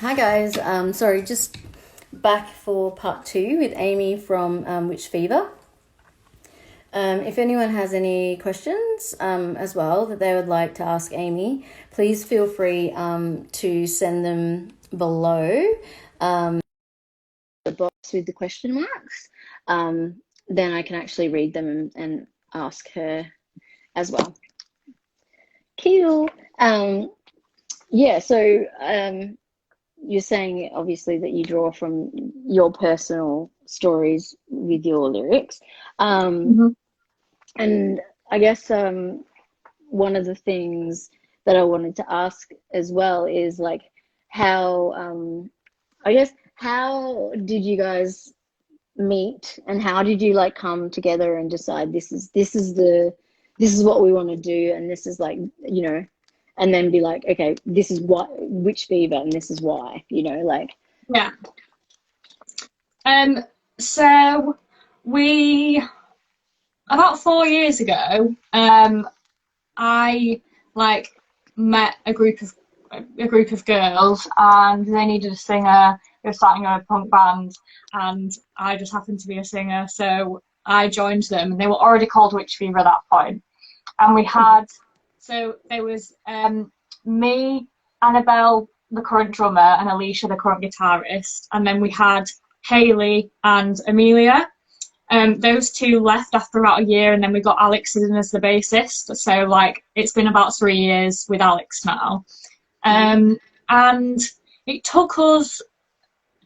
Hi guys, sorry, just back for part two with Amy from Witch Fever. If anyone has any questions as well that they would like to ask Amy, please feel free to send them below the box with the question marks. Then I can actually read them and ask her as well. Cool. Yeah, so you're saying obviously that you draw from your personal stories with your lyrics. Mhm. And I guess one of the things that I wanted to ask as well is like how I guess how did you guys meet and how did you like come together and decide this is what we want to do and this is like and then be like, okay, this is what Witch Fever and this is why, like. Yeah. Um, so we about 4 years ago, I like met a group of girls and they needed a singer. They were starting a punk band and I just happened to be a singer, so I joined them and they were already called Witch Fever at that point. And we had so there was me, Annabelle, the current drummer, and Alicia, the current guitarist, and then we had Hayley and Amelia. Those two left after about a year, and then we got Alex in as the bassist. So like it's been about 3 years with Alex now, and it took us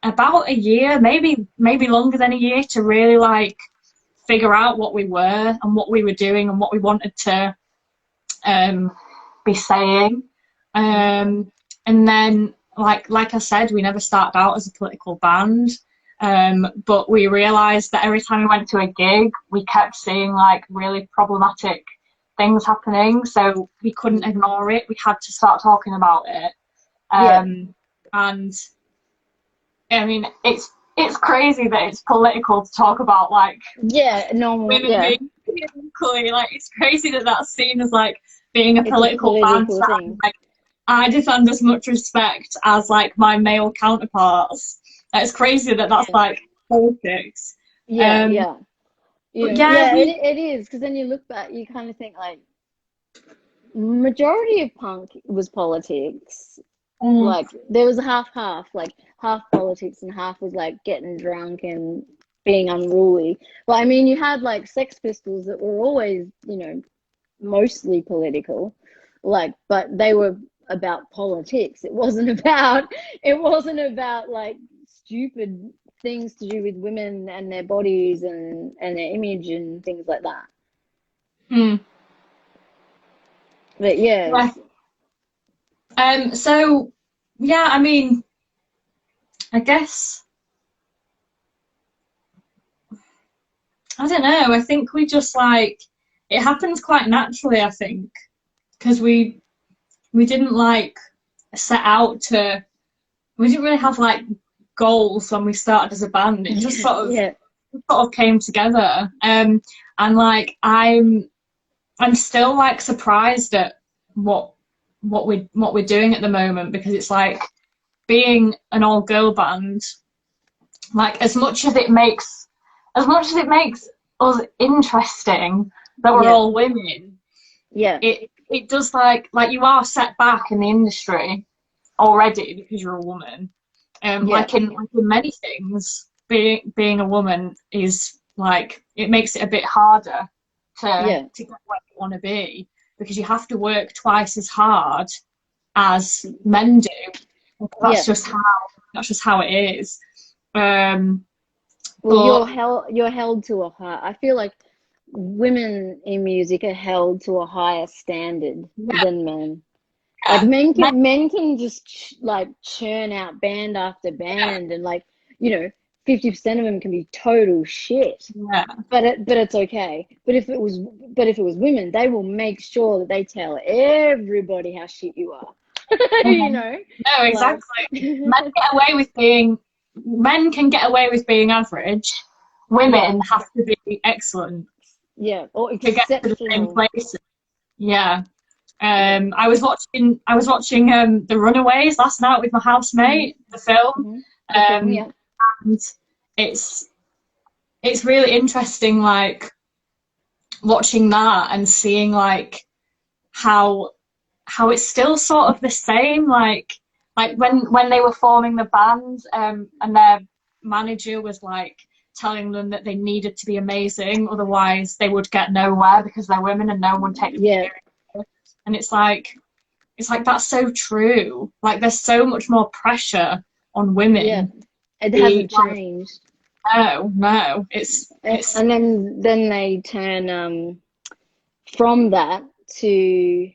about a year, maybe longer than a year, to really like figure out what we were and what we were doing and what we wanted to be saying. And then, like I said, we never started out as a political band, but we realised that every time we went to a gig, we kept seeing like really problematic things happening, so we couldn't ignore it. We had to start talking about it. Yeah, And I mean, it's crazy that it's political to talk about like yeah, normal, women yeah, being equally. Like it's crazy that that's seen as like being a it's a political band. political thing. Like I demand as much respect as like my male counterparts. Like, it's crazy that that's Yeah, like politics. yeah, Um, yeah, but yeah, yeah, we it is because then you look back, you kind of think like majority of punk was politics. mm, Like there was a half, like half politics and half was like getting drunk and being unruly. Well, I mean, you had like Sex Pistols that were always, mostly political, like, but they were about politics. It wasn't about like stupid things to do with women and their bodies and their image and things like that. mm, But yeah, yeah. So yeah, I mean, I guess I don't know. I think we just like it happens quite naturally. I think because we didn't like set out to. We didn't really have like goals when we started as a band. It just yeah, yeah, sort of came together. And like I'm still like surprised at what what we're doing at the moment because it's like being an all girl band. Like as much as it makes us interesting that we're yeah, all women, yeah, it does like you are set back in the industry already because you're a woman. yeah, Like in many things, being a woman is like it makes it a bit harder yeah, to get where you want to be because you have to work twice as hard as men do. yeah. That's just how it is. Um, Well, but you're held to a high. I feel like women in music are held to a higher standard yeah, than men. Like yeah, men can just like churn out band after yeah, band, and like 50% of them can be total shit. yeah. But it's okay. But if it was women, they will make sure that they tell everybody how shit you are. you Mhm. know, No, like exactly. Men can get away with being average. yeah, Women have to be excellent yeah, or to get to the same exceptional. place. Yeah. I was watching The Runaways last night with my housemate, the film. Mm-hmm. The film, Um, yeah. and it's it's really interesting, like watching that and seeing like how it's still sort of the same, like when they were forming the band, and their manager was like telling them that they needed to be amazing, otherwise they would get nowhere because they're women and no one would take them Yeah, seriously. And it's like that's so true. Like there's so much more pressure on yeah. women to It be hasn't like, changed. no, it's And then they turn from that to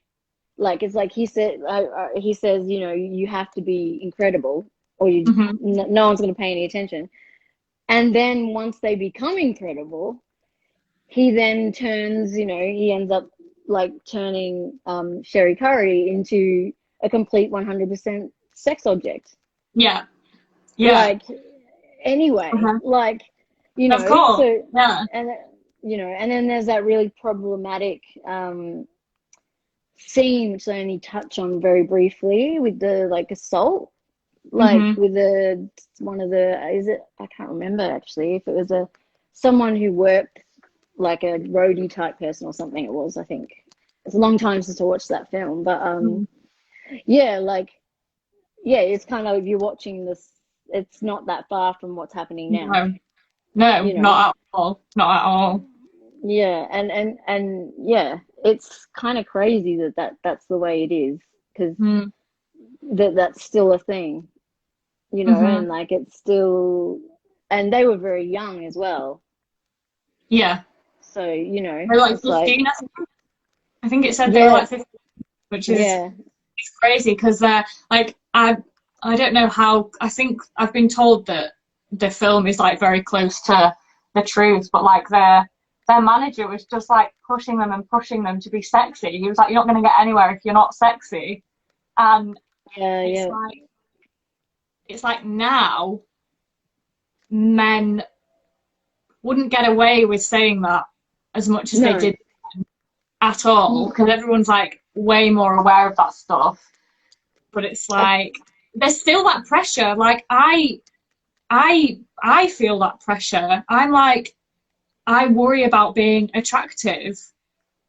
like it's like he says, you know, you have to be incredible or mhm, no one's going to pay any attention. And then once they become incredible, he then turns, you know, he ends up like turning Sherry Curry into a complete 100% sex object. yeah, yeah, Like anyway, uh like you of know, course, so yeah, and you know, and then there's that really problematic scene which I only touch on very briefly with the like assault, like hmm with the one of the is it I can't remember actually if it was a someone who worked like a roadie type person or something it was I think it's a long time since I watched that film but yeah like yeah it's kind of you're watching this it's not that far from what's happening now no, no, you know not at all, not at all. yeah and yeah it's kind of crazy that's the way it is because Mm. that's still a thing you know and Hmm. like it's still and they were very young as well Yeah, so you know they're like it's like 15. I think it said they were yeah like 15, which is yeah it's crazy because they're like I don't know how. I think I've been told that the film is like very close to the truth, but like their manager was just like pushing them and pushing them to be sexy. He was like, "You're not going to get anywhere if you're not sexy," and yeah it's yeah like it's like now men wouldn't get away with saying that as much as they no did at all because everyone's like way more aware of that stuff. But it's I, like there's still that pressure. Like I feel that pressure. I'm like I worry about being attractive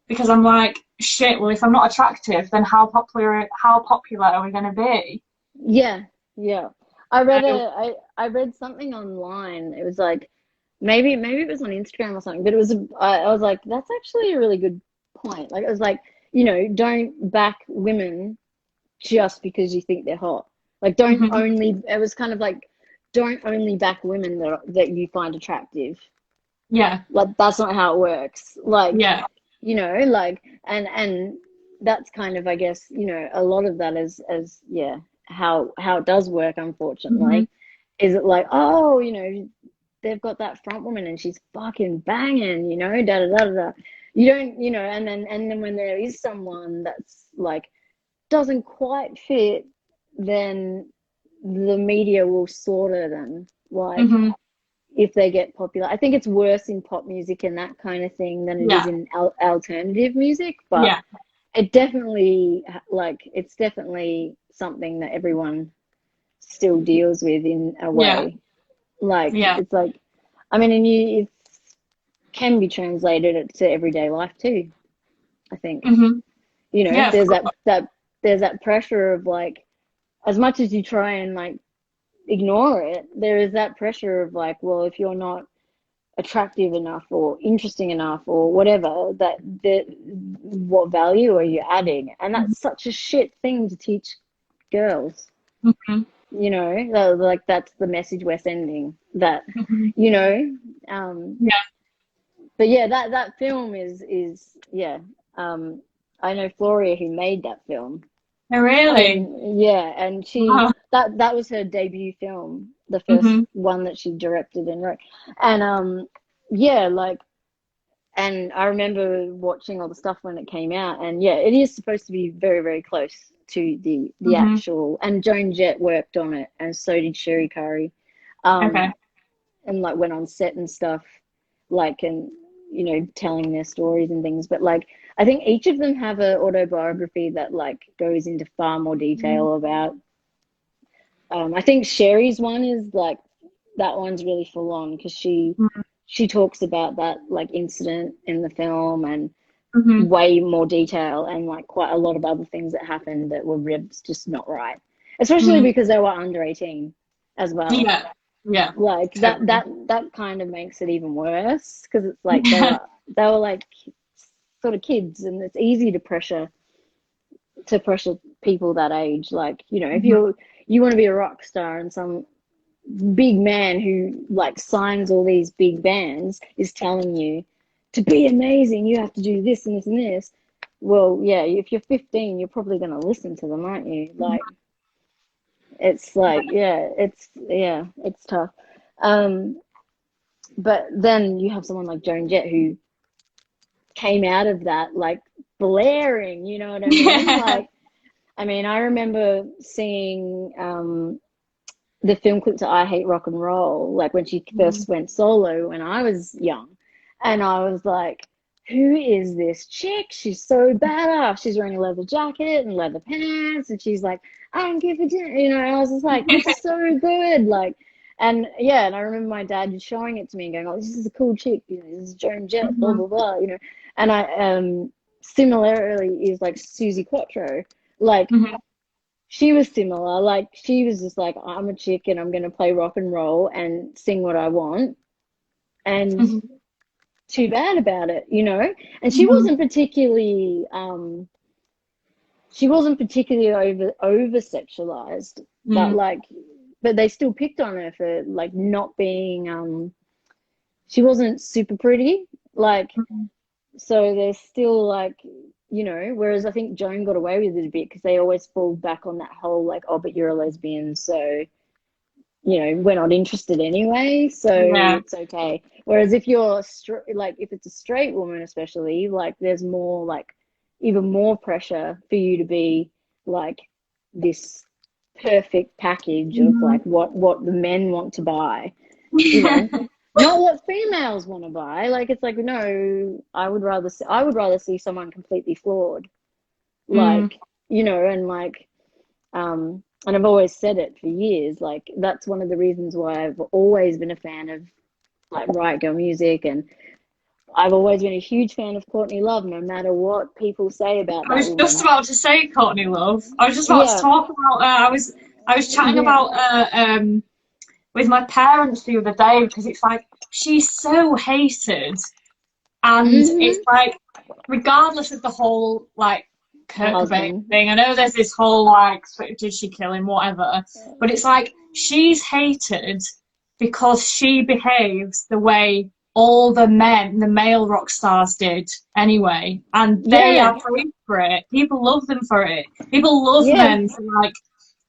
because I'm like shit. Well, if I'm not attractive, then how popular are we going to be? yeah yeah I read So, I read something online it was like maybe it was on Instagram or something but it was I was like that's actually a really good point like it was like you know don't back women just because you think they're hot like don't mhm. only it was kind of like don't only back women that you find attractive Yeah, like that's not how it works like yeah, you know like and that's kind of I guess you know a lot of that is as yeah how it does work hmm unfortunately is it like oh you know they've got that front woman and she's fucking banging you know da da da da da. You don't you know and then when there is someone that's like doesn't quite fit then the media will slaughter them like hmm if they get popular. I think it's worse in pop music and that kind of thing than it is yeah, in alternative music, but yeah, it definitely like it's definitely something that everyone still deals with in a yeah, way. Like yeah, it's like I mean and you it can be translated to everyday life too, I think. hmm You know, yeah, of there's course. there's that pressure of like as much as you try and like ignore it, there is that pressure of like, well, if you're not attractive enough or interesting enough or whatever that what value are you adding and that's such a shit thing to teach girls Hmm you know like that's the message we're sending that hmm you know um yeah. but yeah that film is yeah um I know Floria who made that film Oh, really? and yeah and she Wow. that was her debut film the first Hmm one that she directed and wrote and yeah like and I remember watching all the stuff when it came out, and yeah, it is supposed to be very, very close to the hmm actual. And Joan Jett worked on it, and so did Sherry Curry, Okay. um, and like went on set and stuff, like and you know telling their stories and things. But like I think each of them have an autobiography that like goes into far more detail about. I think Sherry's one is like that one's really full on because she talks about that like incident in the film and Mm-hmm. way more detail and like quite a lot of other things that happened that were just not right, especially Mm. because they were under 18 as well. Yeah, yeah, Like totally. that kind of makes it even worse because it's like Yeah. they were like sort of kids, and it's easy to pressure people that age. Like, you know, if Mhm. you want to be a rock star and some big man who like signs all these big bands is telling you to be amazing, you have to do this and this and this. Well, yeah, if you're 15, you're probably going to listen to them, aren't you? Like, it's like, it's tough. Um, but then you have someone like Joan Jett who came out of that like blaring, you know what I mean? Yeah. Like, I mean, I remember seeing the film clip to I Hate Rock and Roll, like when she Mm. first went solo when I was young. And I was like, who is this chick? She's so badass. She's wearing a leather jacket and leather pants. And she's like, I don't give a damn. You know, and I was just like, this is so good. Like, and yeah, and I remember my dad just showing it to me and going, oh, this is a cool chick. You know, this is Joan Jett, blah, Mhm. blah, blah, you know. And I, similarly is like Susie Quattro. Like, Mhm. she was similar. Like she was just like, I'm a chick and I'm gonna play rock and roll and sing what I want, and Mhm. too bad about it, you know. And Mhm. she wasn't particularly over sexualized, but Mm. like, but they still picked on her for like not being she wasn't super pretty, like, Mhm. so they're still like, you know, whereas I think Joan got away with it a bit because they always fall back on that whole like, oh, but you're a lesbian, so you know, we're not interested anyway, so Yeah. it's okay. Whereas if you're like, if it's a straight woman, especially, like, there's more like even more pressure for you to be like this perfect package of Mhm. like what the men want to buy, you know, not what females want to buy. Like, it's like, no, I would rather see someone completely flawed, Mm. like, you know, and like and I've always said it for years, like that's one of the reasons why I've always been a fan of like Riot Girl music, and I've always been a huge fan of Courtney Love, no matter what people say about I that was just woman. about to say Courtney Love. I was just about to Yeah, talk about I was chatting yeah, about with my parents the other day because it's like she's so hated. And it's hmm, like, regardless of the whole like her Kurt Cobain husband. thing, I know there's this whole like, did she kill him, whatever, but it's like she's hated because she behaves the way all the men, the male rock stars did anyway, and they Yeah, are praised for it. People love them for it. People love yeah, men for like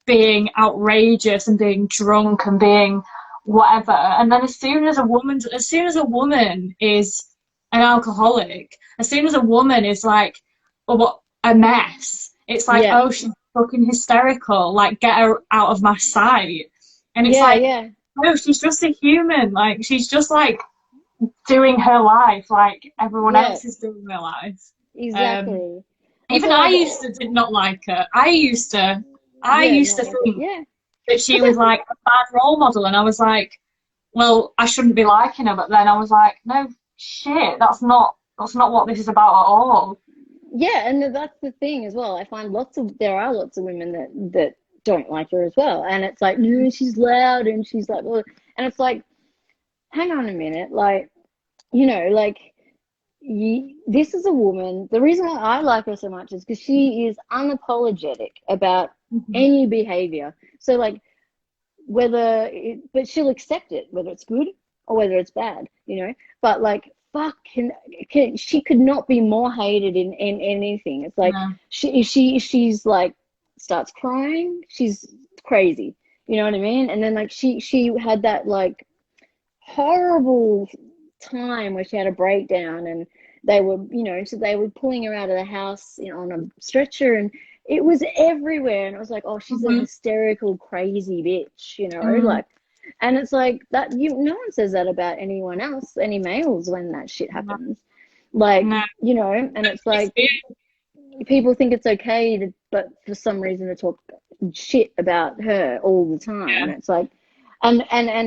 being outrageous and being drunk and being whatever. And then as soon as a woman is an alcoholic, as soon as a woman is like, oh, what a mess, it's like, yeah, oh, she's fucking hysterical, like, get her out of my sight. And it's yeah, like, yeah, no, she's just a human. Like, she's just like doing her life like everyone yeah, else is doing their life. Um, exactly. I Even feel I like, used to did not like her. I yeah, used not to like it. think Yeah, that she because was I like a bad role model, and I was like, well, I shouldn't be liking her. But then I was like, no, shit, that's not what this is about at all. Yeah, and that's the thing as well. I find there are lots of women that don't like her as well, and it's like, no, she's loud and she's like, well, and it's like, hang on a minute, like, you know, like, this is a woman. The reason why I like her so much is because she is unapologetic about Mhm. any behavior. So like, but she'll accept it, whether it's good or whether it's bad, you know. But like, fuck, she could not be more hated in anything. It's like Yeah. she's like starts crying, she's crazy. You know what I mean? And then like she had that like horrible time where she had a breakdown and they were, you know, so they were pulling her out of the house, you know, on a stretcher, and it was everywhere, and it was like, oh, she's a Mhm. hysterical crazy bitch, you know, Mm. like, and it's like that, no one says that about anyone else, any males, when that shit Yeah. happens. Like, No. you know, and it's like people think it's okay to, but for some reason to talk shit about her all the time. And Yeah. it's like, and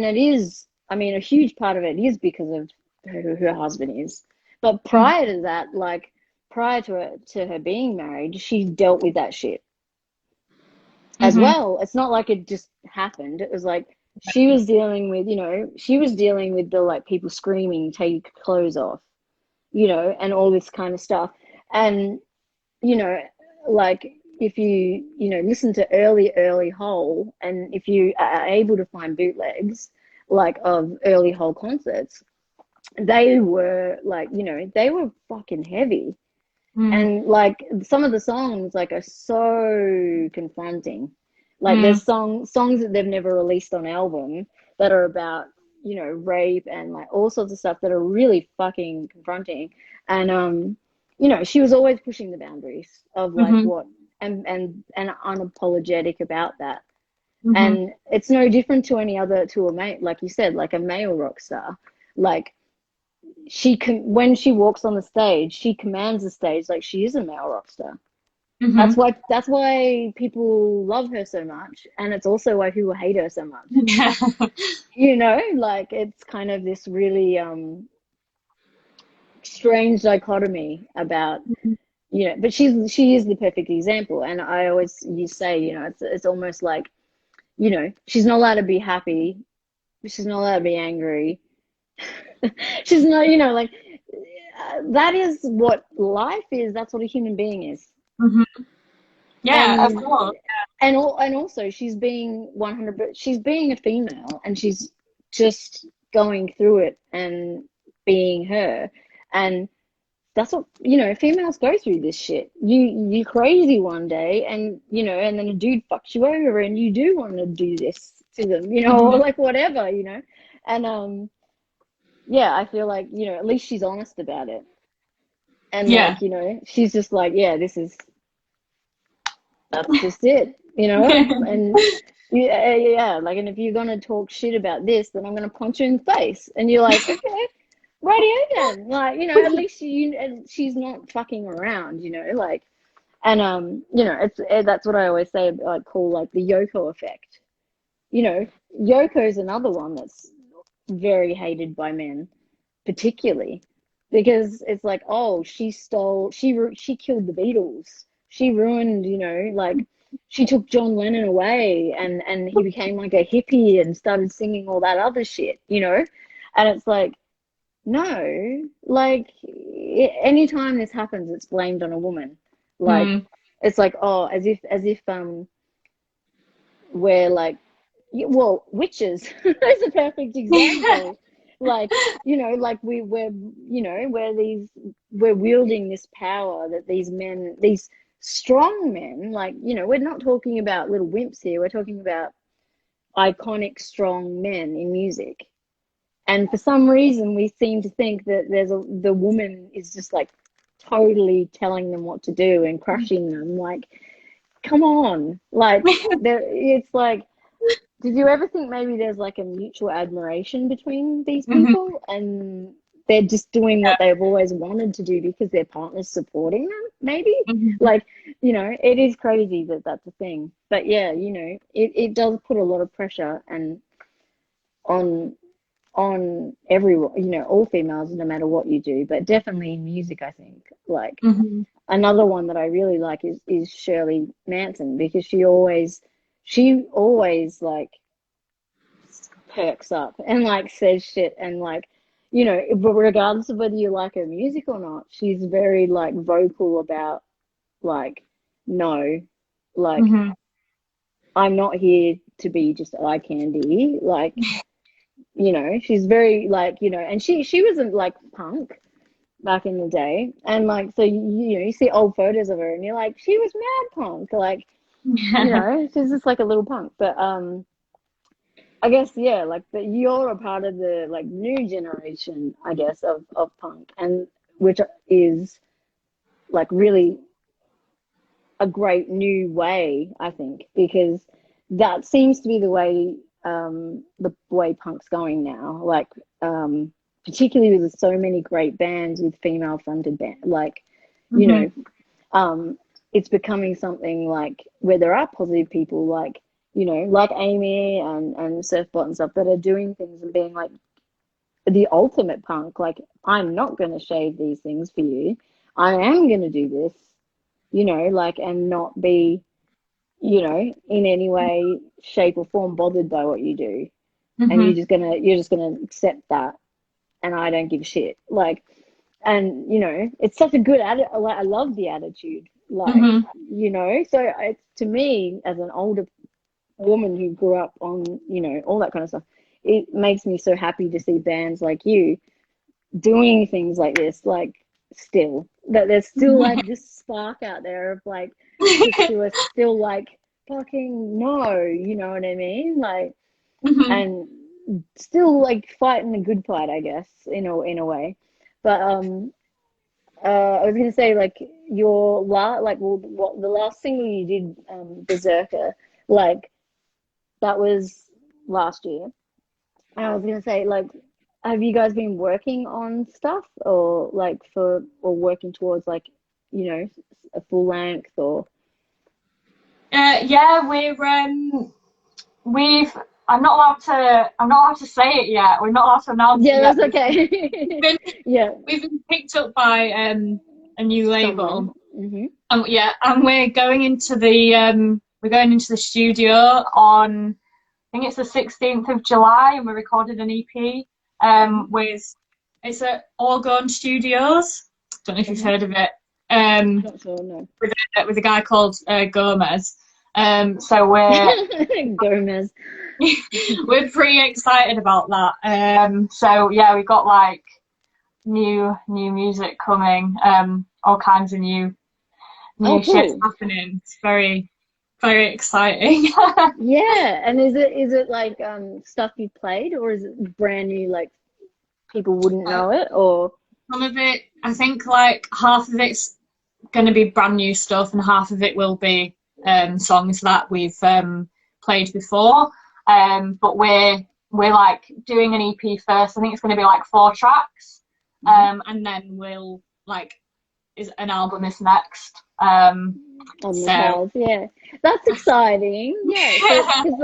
it is, I mean, a huge part of it is because of who her husband is. But Mhm. prior to that, like prior to her being married, she dealt with that shit as Mhm. well. It's not like it just happened. It was like she was dealing with, you know, she was dealing with the like people screaming, take clothes off, you know, and all this kind of stuff. And, you know, like if you know, listen to early Hole, and if you are able to find bootlegs like of early Hole concerts, they were like, you know, they were fucking heavy. Mm. And like some of the songs like are so confronting. Like Mm. there's songs that they've never released on album that are about, you know, rape and like all sorts of stuff that are really fucking confronting. And you know, she was always pushing the boundaries of like Mhm. what, and unapologetic about that. Mhm. And it's no different to any other, to a mate, like you said, like a male rock star. Like she can, when she walks on the stage, she commands the stage like she is a male rock star. Mhm. That's why people love her so much, and it's also why people hate her so much. Yeah. You know, like it's kind of this really strange dichotomy about, you know, but she is the perfect example. And I always, you say, you know, it's almost like, you know, she's not allowed to be happy, she's not allowed to be angry. She's not, you know, like that is what life is. That's what a human being is. Mhm. Yeah, of And course. and also she's being 100, but she's being a female and she's just going through it and being her. And that's what, you know, females go through this shit. You crazy one day, and you know, and then a dude fucks you over and you do want to do this to them, you know, or Mhm. like whatever, you know. And yeah, I feel like, you know, at least she's honest about it. And Yeah. like, you know, she's just like, yeah, this is, that's just it, you know. And yeah, like, and if you're gonna talk shit about this, then I'm gonna punch you in the face. And you're like, okay, radio then. Like, you know, at least she's not fucking around, you know, like. And you know, it's that's what I always say, like call like the Yoko effect. You know, Yoko's another one that's very hated by men, particularly because it's like, oh, she killed the Beatles. She ruined, you know, like she took John Lennon away, and he became like a hippie and started singing all that other shit, you know. And it's like, no, like anytime this happens, it's blamed on a woman. Like Mm. it's like, oh, as if we're like, well, witches is a perfect example. Like, you know, like we're, you know, we're wielding this power that these men, these strong men, like, you know, we're not talking about little wimps here. We're talking about iconic, strong men in music. And for some reason, we seem to think that the woman is just like totally telling them what to do and crushing them. Like, come on, like there, it's like, did you ever think maybe there's like a mutual admiration between these Mhm. people and they're just doing Yeah. what they've always wanted to do because their partner's supporting them? Maybe, Mhm. like, you know, it is crazy that that's a thing. But yeah, you know, it does put a lot of pressure and on everyone, you know, all females, no matter what you do, but definitely in music, I think. Like Mhm. another one that I really like is Shirley Manson, because she always like perks up and like says shit, and like, you know, but regardless of whether you like her music or not, she's very like vocal about like, no, like Mhm. I'm not here to be just eye candy. Like, you know, she's very like, you know, and she wasn't like punk back in the day. And like, so you know, you see old photos of her and you're like, she was mad punk. Like, you Yeah. know, she's just like a little punk. But I guess, yeah, like that you're a part of the like new generation, I guess, of punk, and which is like really a great new way, I think, because that seems to be the way punk's going now. Like, particularly with so many great bands with female fronted band, like, you Mhm. know, it's becoming something like where there are positive people like, you know, like Amy and Surfbot and stuff that are doing things and being like the ultimate punk. Like, I'm not going to shave these things for you. I am going to do this, you know, like, and not be, you know, in any way, shape or form bothered by what you do. And Mhm. you're just gonna accept that, and I don't give a shit. Like, and you know, it's such a good attitude. Like, I love the attitude. Like, Mhm. you know, so it's, to me, as an older woman who grew up on, you know, all that kind of stuff, it makes me so happy to see bands like you doing things like this. Like, still, that there's still like this spark out there of like chicks who are still like fucking no, you know what I mean? Like, Mhm. and still like fighting a good fight, I guess, in a way. But I was gonna say, like, your like, well, what the last single you did, Berserker, like, that was last year. And I was gonna say, like, have you guys been working on stuff, or like or working towards, like, you know, a full length or? Yeah, we've. I'm not allowed to say it yet. We're not allowed to announce it Yeah, yet. that's okay. Been, Yeah, we've been picked up by a new someone. label. Hmm. Yeah, and we're going into the studio on, I think it's the 16th of July, and we recorded an EP Hmm. with, it's at Orgone Studios. Don't know if you've Hmm. heard of it. Um, Not sure, no. with a guy called Gomez. So we're Gomez. we're pretty excited about that. So yeah, we've got like new music coming, all kinds of Oh, new shit's cool. happening. It's very exciting. Yeah, and is it like stuff you played, or is it brand new, like people wouldn't know it, or? Some of it, I think, like half of it's going to be brand new stuff, and half of it will be songs that we've played before. But we're like doing an EP first. I think it's going to be like 4 tracks, Mhm. and then we'll like is an album is next. On the So cards, yeah, that's exciting. Yeah, so because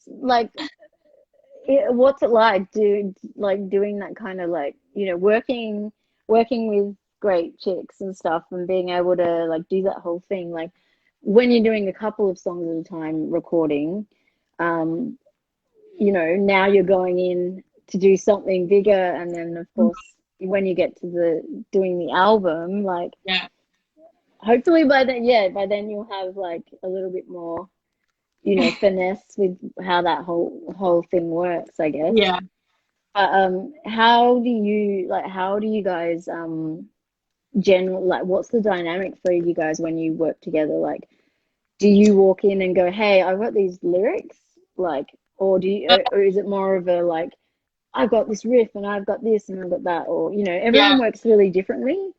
like what's it like doing that kind of, like, you know, working with great chicks and stuff, and being able to like do that whole thing, like when you're doing a couple of songs at a time recording, um you know, now you're going in to do something bigger, and then of course when you get to the doing the album, like, yeah, hopefully by then, yeah, by then you'll have like a little bit more, you know, finesse with how that whole thing works, I guess. yeah. But how do you guys general like, what's the dynamic for you guys when you work together? Like, do you walk in and go, "Hey, I've got these lyrics," like, or or is it more of a like, "I've got this riff and I've got this and I've got that," or, you know, everyone Yeah. works really differently.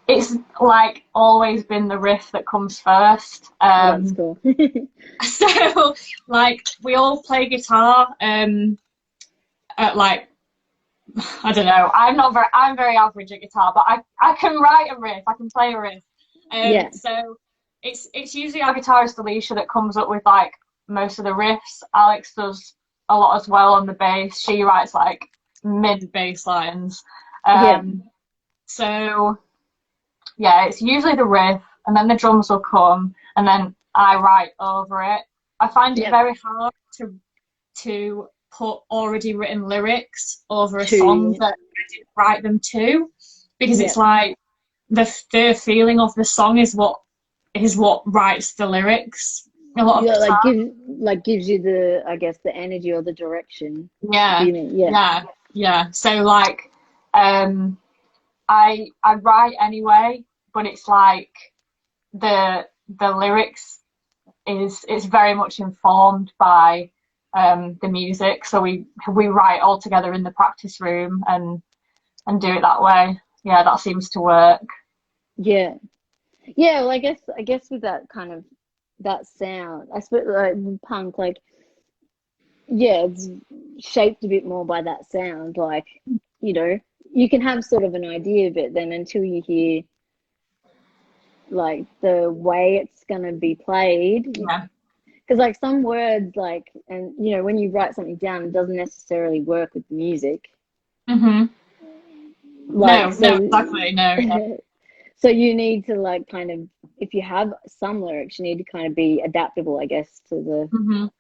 It's like always been the riff that comes first. Oh, that's cool. So like we all play guitar at like, I don't know. I'm very average at guitar, but I can write a riff. I can play a riff. Yeah, So it's usually our guitarist Alicia that comes up with like most of the riffs. Alex does a lot as well on the bass. She writes like mid bass lines. yeah, Um, so yeah, it's usually the riff, and then the drums will come, and then I write over it. I find it yeah. very hard to put already written lyrics over a song Two, that I didn't write them to, because yeah. it's like the feeling of the song is what writes the lyrics a lot of Yeah, the like time. gives you the, I guess, the energy or the direction. Do Yeah, you mean? Yeah, yeah, yeah. So like, um, I write anyway, but it's like the lyrics is very much informed by the music. So we write all together in the practice room and do it that way. Yeah, that seems to work. yeah, yeah. Well, I guess with that kind of that sound, I suppose, like with punk, like yeah, it's shaped a bit more by that sound. Like, you know, you can have sort of an idea of it, then until you hear like the way it's gonna be played. Yeah. Because like some words, like, and you know, when you write something down, it doesn't necessarily work with music. Mhm. No, Like, no, so exactly. No, yeah. so you need to like kind of, if you have some lyrics, you need to kind of be adaptable, I guess, Mhm.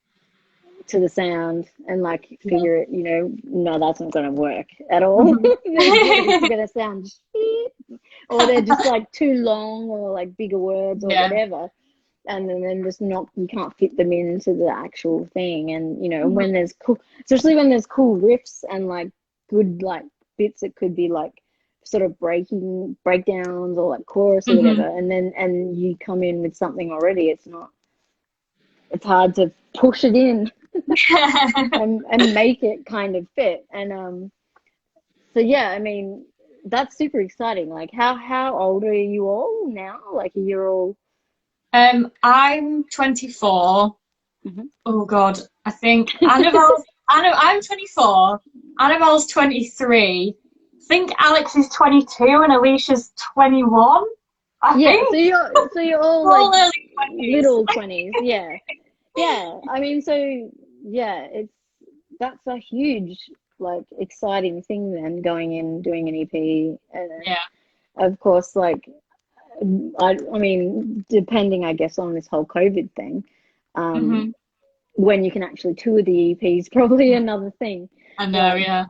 to the sound and like Yeah. figure it, you know, no, that's not going to work at all. Mhm. It's going to sound shit, or they're just like too long, or like bigger words or Yeah. whatever. And then just not, you can't fit them into the actual thing. And, you know, Mhm. when there's cool, especially when there's cool riffs and like good like bits, it could be like sort of breakdowns or like chorus or whatever. Mhm. And then, and you come in with something already, it's not, it's hard to push it in and make it kind of fit. And so yeah, I mean, that's super exciting. Like how old are you all now? Like, are you all I'm 24. Mhm. Oh God, I think Annabelle's. I'm 24. Annabelle's 23. I think Alex is 22 and Alicia's 21. I Yeah, think so you're all we're like all early 20s. little 20s. Yeah. Yeah. I mean, so yeah, it's that's a huge like exciting thing then, going in doing an EP. And Yeah. of course, like I mean, depending I guess on this whole COVID thing, um, Hmm. when you can actually tour the EP is probably another thing. I know. Like, Yeah.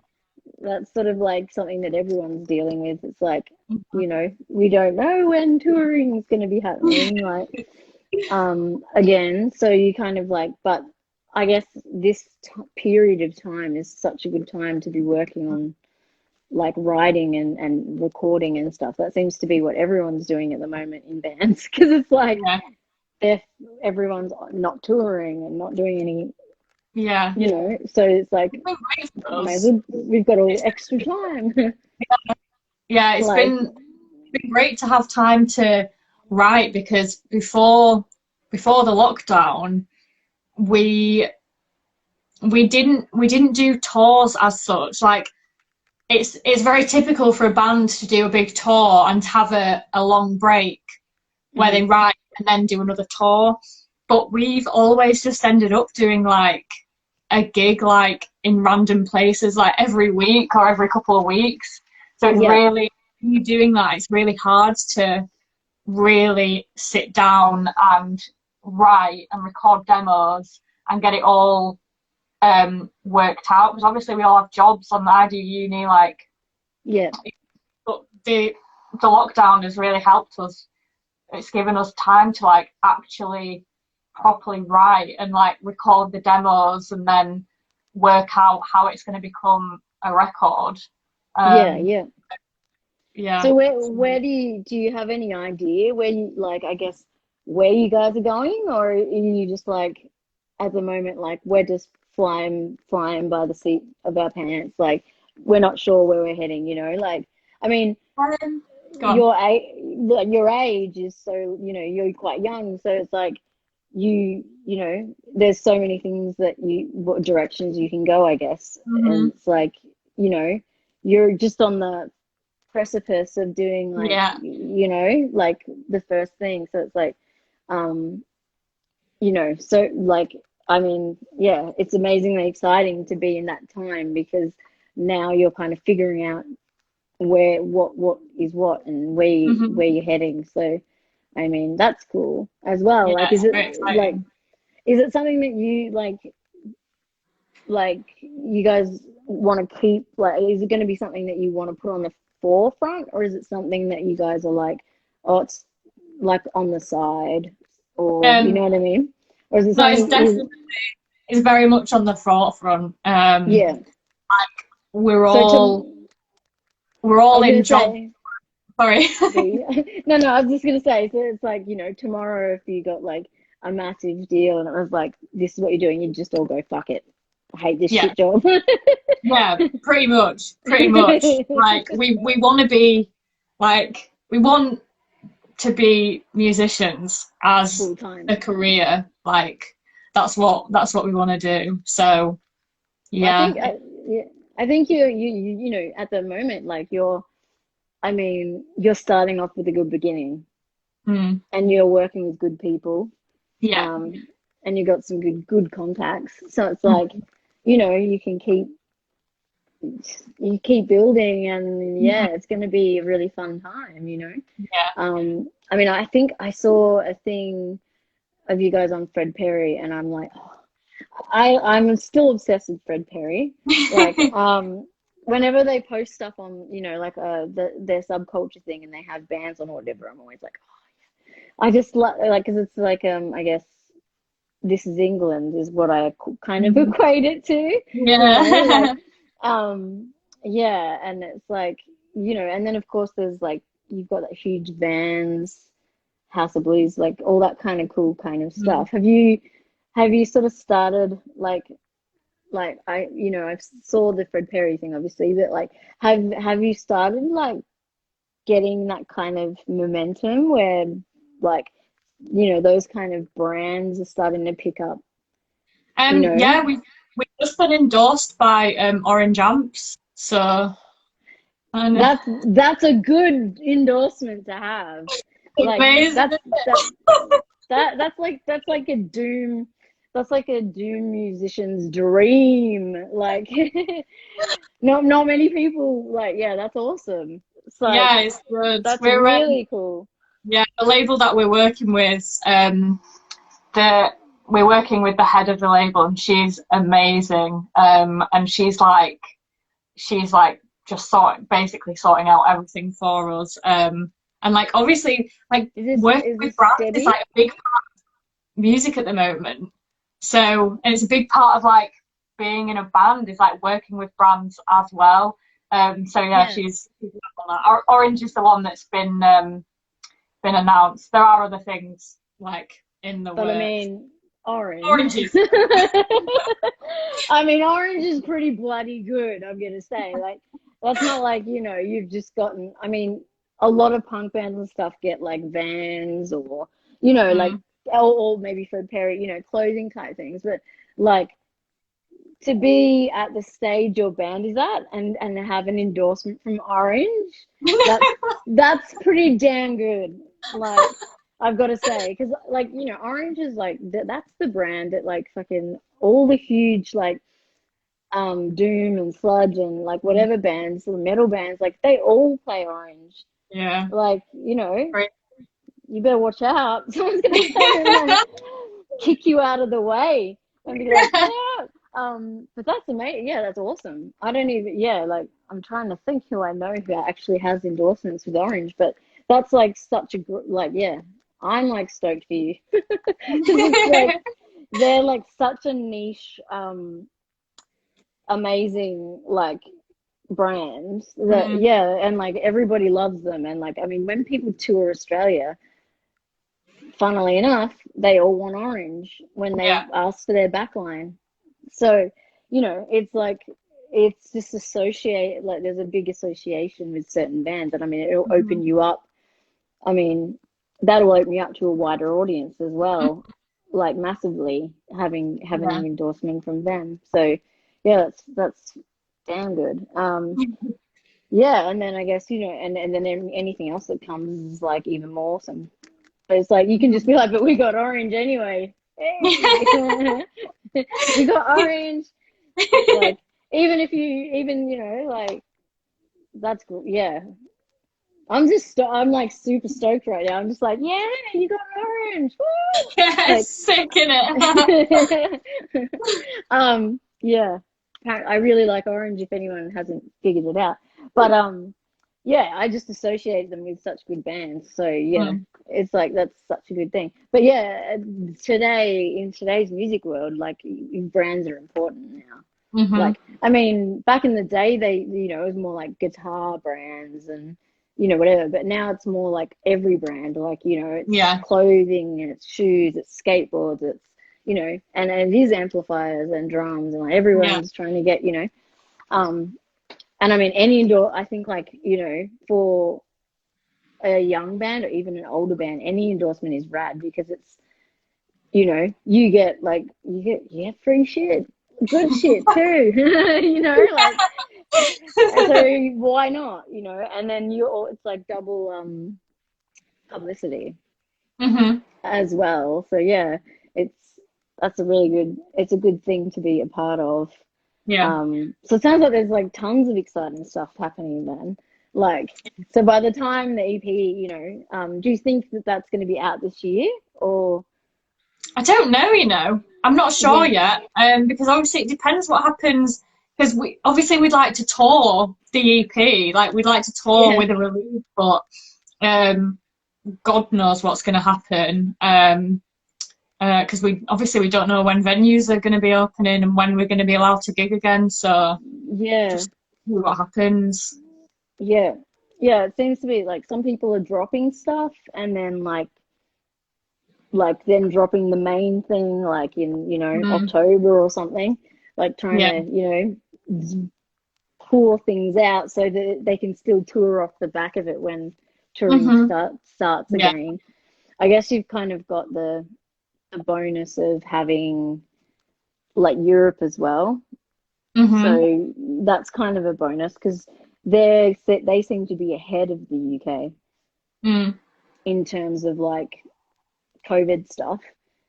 that's sort of like something that everyone's dealing with. It's like, you know, we don't know when touring is going to be happening, like, again. So you kind of like, but I guess this period of time is such a good time to be working on like writing and recording and stuff. That seems to be what everyone's doing at the moment in bands, because it's like Yeah. if everyone's not touring and not doing any, Yeah. you know, so it's like, It's been great for may as us. well, we've got all It's extra time. Yeah. It's Like, been great to have time to write because before the lockdown we we didn't do tours as such. Like it's very typical for a band to do a big tour and to have a long break where they mhm. write and then do another tour. But we've always just ended up doing like a gig like in random places like every week or every couple of weeks. So it's Yeah, really you doing that, it's really hard to really sit down and write and record demos and get it all worked out because obviously we all have jobs and I do uni like yeah, but the lockdown has really helped us. It's given us time to like actually properly write and like record the demos and then work out how it's going to become a record. yeah, um yeah. yeah. So where do you have any idea where you like, I guess, where you guys are going, or are you just like at the moment like we're just flying by the seat of our pants, like we're not sure where we're heading, you know? Like, I mean, Go on. your age is so, you know, you're quite young, so it's like you know, there's so many things that you what directions you can go, I guess. Hmm. And it's like, you know, you're just on the precipice of doing like, Yeah. you know, like the first thing. So it's like, um you know, so like, I mean, yeah, it's amazingly exciting to be in that time, because now you're kind of figuring out where what is what and Hmm. where you're heading. So I mean, that's cool as well. Yeah, Like, it's is it very like, exciting. is it something that you like you guys want to keep, like, is it going to be something that you want to put on the forefront, or is it something that you guys are like, oh, it's like on the side, or you know um what I mean, or is it no, it's something is definitely it's very much on the forefront. yeah. We're So all to we're I all was in gonna job. say, Sorry. no, I was just gonna say, so it's like, you know, tomorrow if you got like a massive deal and it was like, this is what you're doing, you just all go, fuck it, I hate this Yeah, shit job. yeah, pretty much. Like we want to be like we want to be musicians as Full time. a career. Like that's what we want to do. So Yeah. Yeah, I think you know, at the moment, like I mean, you're starting off with a good beginning, Mm. and you're working with good people, Yeah. um, and you got some good contacts. So it's like, Mm. you know, you keep building, and yeah, Mhm. it's going to be a really fun time, you know. Yeah. I mean, I think I saw a thing of you guys on Fred Perry, and I'm like, oh, I'm still obsessed with Fred Perry. Like, whenever they post stuff on, you know, like their subculture thing, and they have bands on or whatever, I'm always like, I just like because it's like I guess This Is England is what I kind of Mhm. equate it to, you know, like Yeah. yeah, and it's like, you know, and then of course there's like you've got that huge Vans, House of Blues, like all that kind of cool kind of Mm. stuff. Have you sort of started like I you know I saw the Fred Perry thing obviously, but like have you started like getting that kind of momentum where like you know those kind of brands are starting to pick up, you know? Yeah, we've just been endorsed by Orange Amps, so and That's a good endorsement to have. Like amazing. that's like a doom, that's like a doom musician's dream. Like not many people like, yeah, that's awesome. It's like Yeah, it's good. that's really cool. Yeah, the label that we're working with, the we're working with the head of the label, and she's amazing. And she's like just basically sorting out everything for us. And like obviously, like working Is with this brands is Debbie? like a big part of music at the moment. So, and it's a big part of like being in a band is like working with brands as well. So yeah, Yeah. she's on that. Orange is the one that's been announced. There are other things like in the But I works. mean, orange. Oranges. I mean, orange is pretty bloody good, I'm gonna say. Like, that's not like, you know, you've just gotten, I mean, a lot of punk bands and stuff get like Vans or, you know, like, Mm. or maybe Fred Perry, you know, clothing type things. But like, to be at the stage your band is at and have an endorsement from Orange, that's that's pretty damn good. Like I've got to say, because like you know, Orange is like that's the brand that like fucking all the huge like doom and sludge and like whatever bands, the metal bands, like they all play Orange. Yeah. Like you know, Great. you better watch out. Someone's gonna come in and kick you out of the way and be like, get out. But that's amazing. Yeah, that's awesome. I don't even, yeah, like I'm trying to think who I know who actually has endorsements with Orange, but that's like such a like, yeah, I'm like stoked for you because it's like they're like such a niche, amazing like brand that Mm. yeah, and like everybody loves them, and like I mean, when people tour Australia, funnily enough, they all want Orange when they Yeah. ask for their backline. So, you know, it's like it's just associate like there's a big association with certain bands, and I mean it'll Mhm. open you up. I mean, that'll open you up to a wider audience as well, like massively having Yeah. an endorsement from them. So, yeah, that's damn good. Yeah, and then I guess you know, and then anything else that comes is like even more awesome. But it's like you can just be like, but we got Orange anyway. Hey, we got Orange. Like even if you even you know like that's cool. Yeah, I'm like super stoked right now. I'm just like, yeah, you got Orange. Woo! Yeah, Like, sick in it. yeah, I really like Orange. If anyone hasn't figured it out, but yeah, I just associate them with such good bands. So yeah, Mm. it's like that's such a good thing. But yeah, today in today's music world, like brands are important now. Hmm. Like, I mean, back in the day, they, you know, it was more like guitar brands and, you know, whatever. But now it's more like every brand, like, you know, it's Yeah. clothing and it's shoes, it's skateboards, it's, you know, and it is amplifiers and drums and like Yeah. everyone's trying to get, you know, um, and I mean, any indoor, I think like, you know, for a young band or even an older band, any endorsement is rad because it's, you know, you get free shit. good shit too. You know, like, so why not? You know, and then it's like double publicity Mhm. as well. So yeah, it's that's a really good. It's a good thing to be a part of. Yeah. So it sounds like there's like tons of exciting stuff happening then. Like, so by the time the EP, you know, do you think that that's going to be out this year or? I don't know, you know. I'm not sure Yeah, yet. Because obviously it depends what happens. Because we'd like to tour the EP, like we'd like to tour yeah, with a release, but um, God knows what's going to happen. Because we don't know when venues are going to be opening and when we're going to be allowed to gig again. So yeah, just see what happens. yeah, yeah. It seems to be like some people are dropping stuff and then like then dropping the main thing like in, you know, Mm, October or something, like trying yeah. to, you know, pour things out so that they can still tour off the back of it when touring Hmm. starts Yeah. again. I guess you've kind of got the bonus of having like Europe as well. Hmm. So that's kind of a bonus because they seem to be ahead of the UK Mm, in terms of like COVID stuff.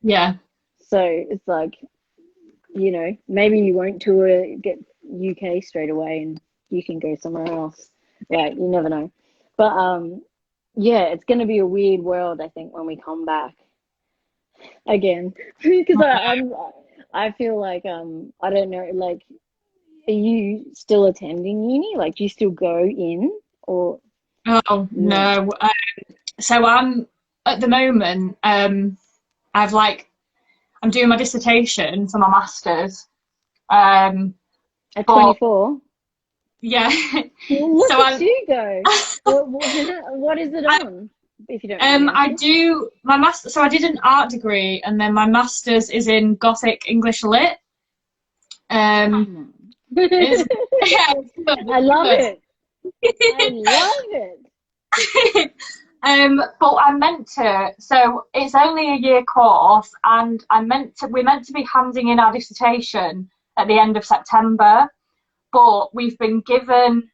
yeah. So it's like, you know, maybe you won't tour get UK straight away and you can go somewhere else. Like you never know. But yeah, it's going to be a weird world I think when we come back again because I feel like I don't know, like, are you still attending uni? Like, do you still go in or Oh no? no. So I'm at the moment. I've like I'm doing my dissertation for my masters. Um, At but 24? yeah. Well, look So at you go. What is it I on, if you don't mind me I asking? do my master. So I did an art degree, and then my masters is in Gothic English Lit. Um, Come on. it's yeah, it's good. I love It's it. I love it. good. But I'm meant to. So it's only a year course, and we're meant to be handing in our dissertation at the end of September. But we've been given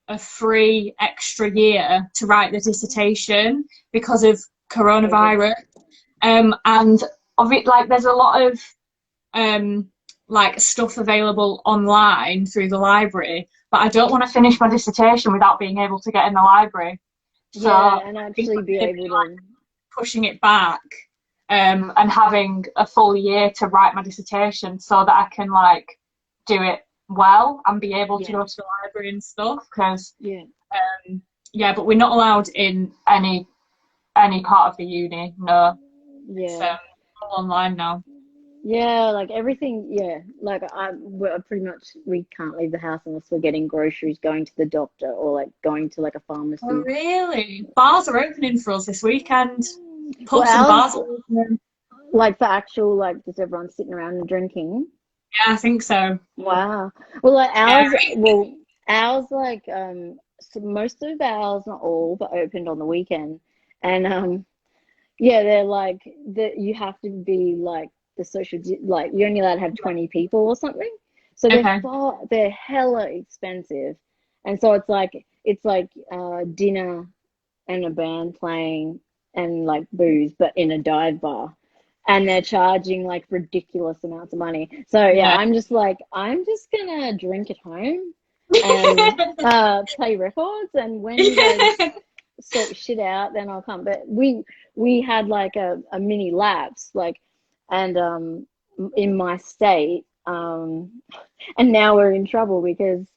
a free extra year to write the dissertation because of COVID. coronavirus. And of it, like there's a lot of um, like stuff available online through the library, but I don't want to finish my dissertation without being able to get in the library. So I Yeah, and think actually I'm be going to be able like to. pushing it back and having a full year to write my dissertation so that I can like do it well and be able to Yeah, go to the library and stuff because yeah, yeah, but we're not allowed in any part of the uni. No, it's yeah. all online now. Yeah, like everything, yeah. Like we're pretty much we can't leave the house unless we're getting groceries, going to the doctor, or like going to like a Oh, pharmacy. really? Bars are opening for us this weekend. Well, Pubs and ours, bars are opening. like for actual, like just everyone sitting around and drinking. Yeah, I think so. Wow. Well, like Yeah. ours like so most of ours, not all, but opened on the weekend, and yeah, they're like that. You have to be like the like you're only allowed to have 20 people or something. So Okay. they're hella expensive, and so it's like dinner and a band playing and like booze, but in a dive bar. And they're charging like ridiculous amounts of money. So yeah, Yeah. I'm just gonna drink at home and play records. And when you guys sort shit out, then I'll come. But we had like a mini lapse, like, and in my state, and now we're in trouble because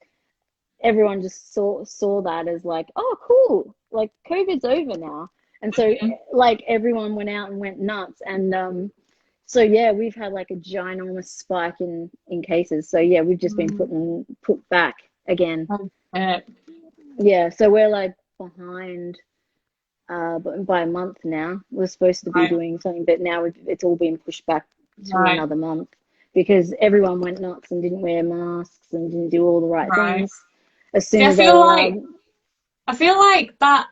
everyone just saw that as like, oh, cool, like COVID's over now, and so like everyone went out and went nuts, and so yeah, we've had like a ginormous spike in cases. So yeah, we've just been put back again. Uh, Yeah, so we're like behind, but by a month now. We're supposed to be right. doing something, but now it's all been pushed back to Right. another month because everyone went nuts and didn't wear masks and didn't do all the right Right. things as See, soon as they were allowed. I feel like that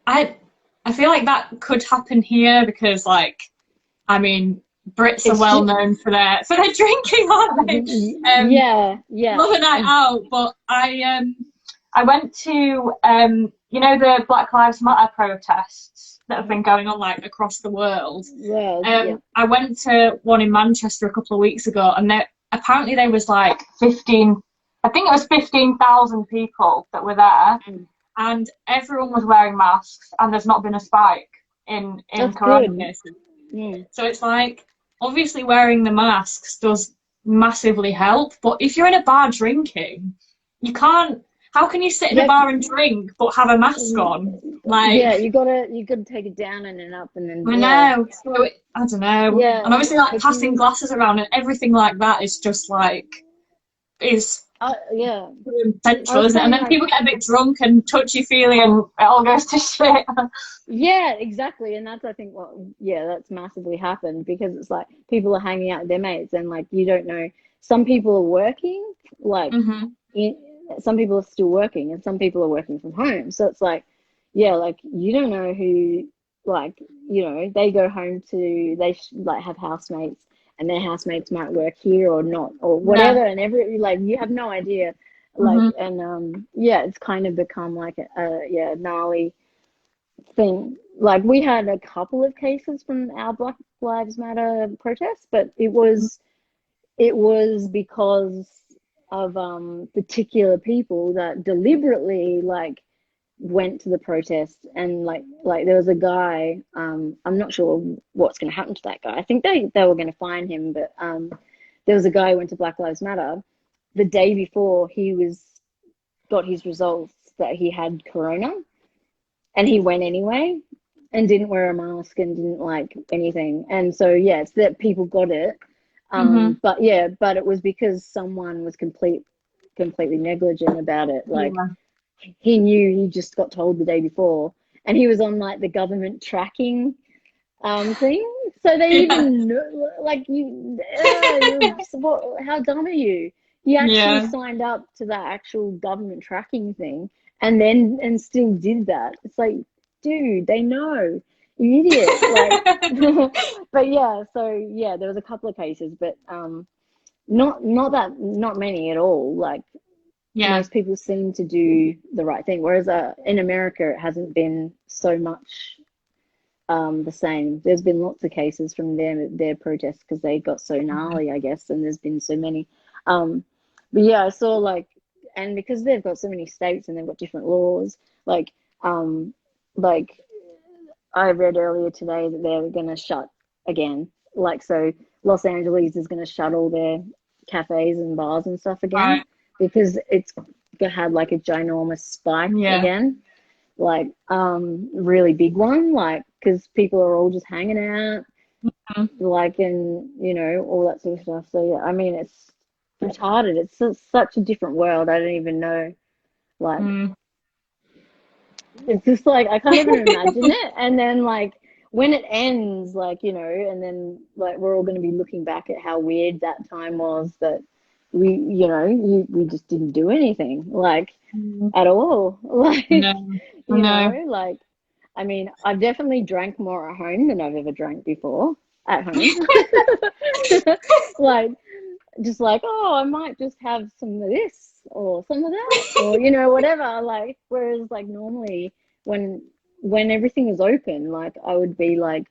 I I feel like that could happen here because like I mean Brits are It's well just, known for their drinking, aren't they? yeah, yeah. Love a night out, but I went to you know, the Black Lives Matter protests that have been going on like across the world. Well, yeah. I went to one in Manchester a couple of weeks ago, and apparently there was like 15,000 people that were there, Mm. and everyone was wearing masks, and there's not been a spike in That's corona good. cases. Mm. So it's like, obviously wearing the masks does massively help, but if you're in a bar drinking, you can't. How can you sit in a Yep. bar and drink but have a mask on? Like, Yeah, you gotta take it down and then up and then I yeah. know. So I don't know. Yeah. And obviously, like But passing you, glasses around and everything like that is just like is yeah. I central, was isn't it? And saying then like, people get a bit drunk and touchy feely, and it all goes to shit. yeah, exactly. And that's, I think, what, yeah, that's massively happened because it's like people are hanging out with their mates and like you don't know. Some people are working, like Mhm. in, some people are still working and some people are working from home. So it's like, yeah, like you don't know who, like, they go home to, like have housemates and their housemates might work here or not or Yeah. whatever. And like, you have no idea. Like, Mhm. and yeah, it's kind of become like yeah, gnarly thing. Like we had a couple of cases from our Black Lives Matter protests, but it was because of particular people that deliberately like went to the protest and like there was a guy, I'm not sure what's going to happen to that guy. I think they were going to fine him, but there was a guy who went to Black Lives Matter the day before he got his results that he had corona, and he went anyway and didn't wear a mask and didn't like anything. And so yeah, it's that people got it. Mhm. But yeah, but it was because someone was completely negligent about it. Like Yeah. he knew, he just got told the day before, and he was on like the government tracking thing. So they Yeah. even know, like how dumb are you? You actually Yeah. signed up to that actual government tracking thing and still did that. It's like, dude, they know, you idiot. Like, but yeah, so yeah, there was a couple of cases, but not many at all. Like Yeah. most people seem to do the right thing, whereas in America it hasn't been so much the same. There's been lots of cases from their protests because they got so gnarly, I guess, and there's been so many. Um, but yeah, I saw like, and because they've got so many states and they've got different laws, like um, like I read earlier today that they're going to shut again. Like so, Los Angeles is going to shut all their cafes and bars and stuff again Right. because it's had like a ginormous spike Yeah. again, like really big one, like because people are all just hanging out, Mhm. like, and all that sort of stuff. So yeah, I mean it's retarded. It's such a different world. I don't even know. Like Mm. it's just like I can't even imagine it. And then like when it ends, like and then like we're all going to be looking back at how weird that time was that we just didn't do anything like Mm. at all. Like No. No. like I mean, I've definitely drank more at home than I've ever drank before at home. Like just like, oh, I might just have some of this or some of that or whatever, like whereas like normally when everything was open, like I would be like,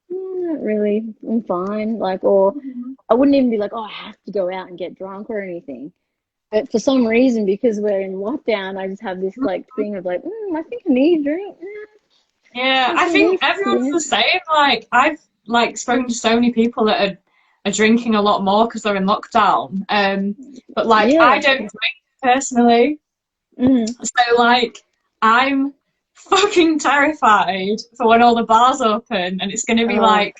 not really, I'm fine, like, or Mhm. I wouldn't even be like, oh, I have to go out and get drunk or anything. But for some reason, because we're in lockdown, I just have this like thing of like, I think I need a drink. Yeah, Have I some of think this, everyone's the same. Like I've like spoken to so many people that are drinking a lot more because they're in lockdown. But like I Yeah. don't drink personally, Mm. so like I'm fucking terrified for when all the bars open and it's gonna be Oh, like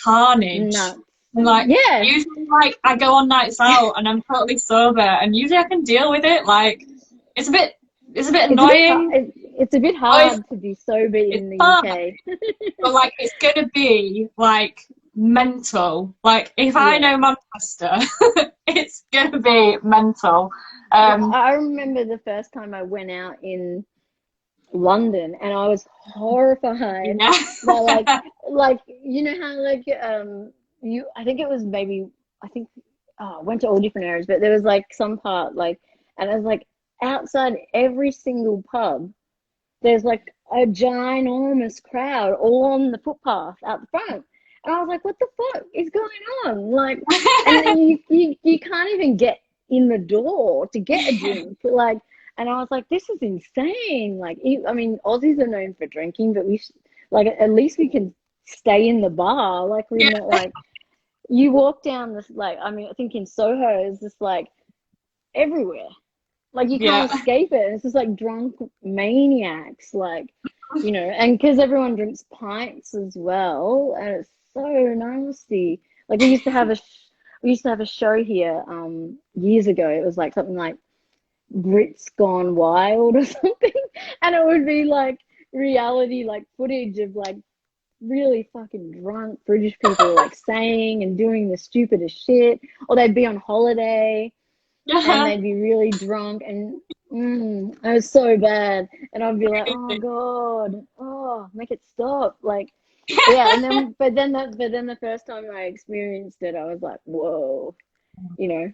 carnage. nuts. And like Yeah. usually like I go on nights out and I'm totally sober and usually I can deal with it. Like it's a bit It's a bit hard. annoying. It's a bit But hard to be sober it's in the fun. UK. But like it's gonna be like mental. Like if I Yeah. know Manchester, it's gonna be mental. Yeah, Um, I remember the first time I went out in London and I was horrified yeah, by like how like I think it was maybe, I think, oh, I went to all different areas, but there was like some part like, and it was like outside every single pub, there's like a ginormous crowd all on the footpath out the front. And I was like, what the fuck is going on? Like, and then you can't even get in the door to get a drink. Like, and I was like, this is insane. Like, I mean, Aussies are known for drinking, but like, at least we can stay in the bar. Like, we're not like, you walk down this, like, I mean, I think in Soho is just like everywhere. Like, you can't escape it. It's just like drunk maniacs, like, you know, and because everyone drinks pints as well, and it's so nasty. Like, we used to have a show here years ago. It was like something like Brits Gone Wild or something, and it would be like reality, like footage of like really fucking drunk British people like saying and doing the stupidest shit, or they'd be on holiday and they'd be really drunk, and it was so bad, and I'd be like, oh god, oh, make it stop, like, yeah. And then but then the first time I experienced it, I was like, whoa, you know,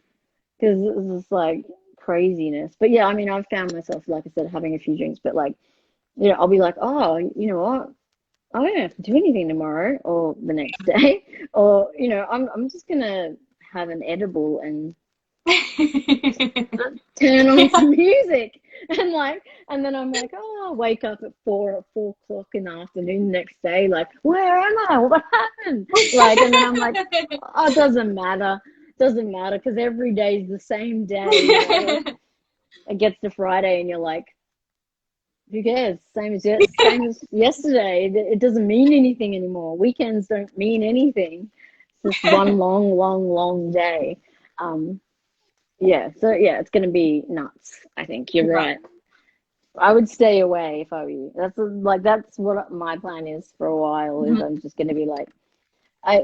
because it was just like craziness. But yeah, I mean, I've found myself, like I said, having a few drinks, but like, you know, I'll be like, oh, you know what, I don't have to do anything tomorrow or the next day, or, you know, I'm just gonna have an edible and turn on some music, and then I'm like, oh, I'll wake up at 4 o'clock in the afternoon the next day, like, where am I? What happened? Like, and then I'm like, oh, it doesn't matter, because every day is the same day. You know? It gets to Friday and you're like, who cares? Same as yesterday. It doesn't mean anything anymore. Weekends don't mean anything. It's just one long day. Yeah, so yeah, it's gonna be nuts. I think you're right. I would stay away if I were you. That's what my plan is for a while. Is I'm just gonna be like,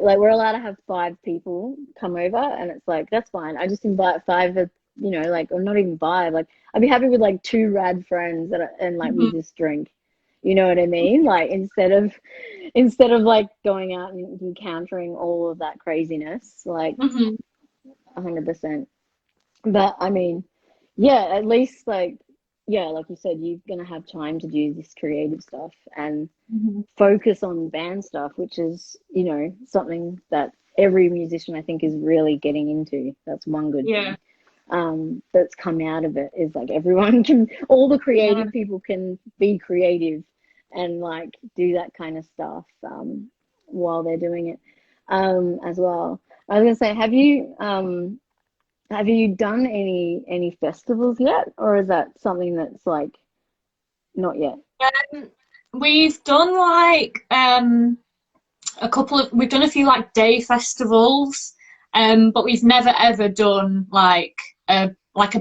we're allowed to have 5 people come over, and it's like, that's fine. I just invite 5 of, you know, like, or not even 5. Like, I'd be happy with like 2 rad friends and like we just drink. You know what I mean? Like, instead of like going out and encountering all of that craziness, like 100%. But I mean, yeah, at least like, yeah, like you said, you're gonna have time to do this creative stuff and focus on band stuff, which is, you know, something that every musician I think is really getting into. That's one good thing that's come out of it, is like all the creative people can be creative and like do that kind of stuff while they're doing it as well. I was gonna say, have you done any festivals yet, or is that something that's like not yet? We've done like we've done a few like day festivals, but we've never ever done like a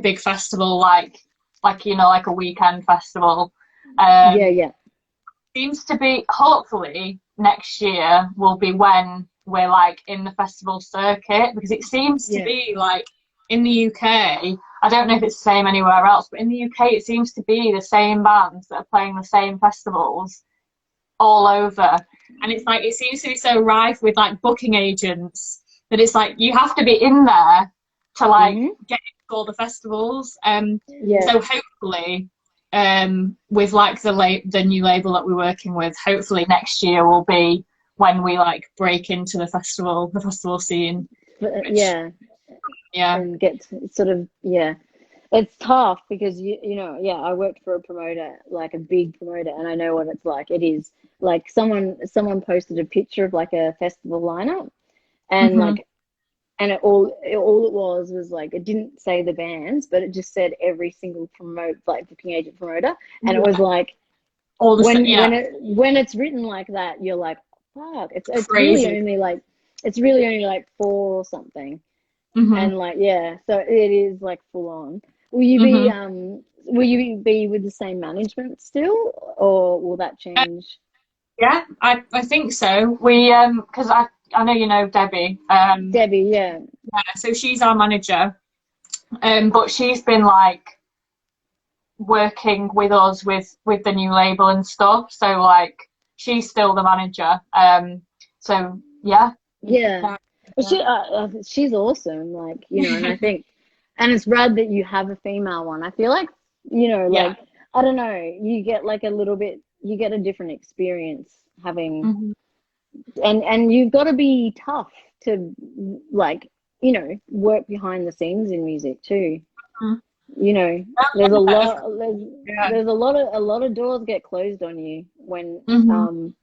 big festival, like you know, like a weekend festival. Yeah. Seems to be, hopefully next year will be when we're like in the festival circuit, because it seems to be like in the UK, I don't know if it's the same anywhere else, but in the UK it seems to be the same bands that are playing the same festivals all over. And it's like, it seems to be so rife with like booking agents that it's like you have to be in there to like get into all the festivals. So hopefully with like the new label that we're working with, hopefully next year will be when we like break into the festival scene. And get sort of, it's tough because you know, I worked for a promoter, like a big promoter, and I know what it's like. It is like someone posted a picture of like a festival lineup, and like, and all it was like, it didn't say the bands, but it just said every single booking agent promoter, and it was like, all the when it's written like that, you're like, fuck, it's crazy. really only like 4 or something. And like, so it is like full on. Will you be with the same management still, or will that change? Yeah, I think so. We because I know you know Debbie. Debbie, yeah. So she's our manager, but she's been like working with us with the new label and stuff. So like, she's still the manager. So yeah. But she's awesome, like, you know, and I think, and it's rad that you have a female one. I feel like, you know, Yeah. like, I don't know, you get like you get a different experience having, Mhm. and you've got to be tough to, like, you know, work behind the scenes in music too. Mhm. You know, Yeah. there's a lot of doors get closed on you when, Mhm.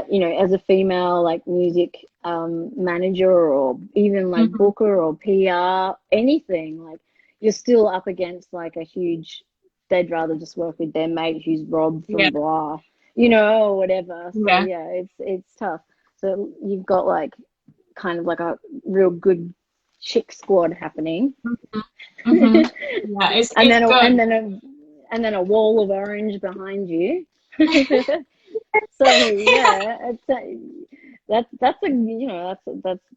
you know, as a female, like, music manager, or even like Mhm. booker or PR, anything, like, you're still up against like a huge, they'd rather just work with their mate who's Rob Yeah. from blah, you know, or whatever. So Yeah. yeah, it's tough. So you've got like kind of like a real good chick squad happening. Mhm. Mhm. Yeah, it's and then good. and then a wall of orange behind you. So yeah, that's a, you know,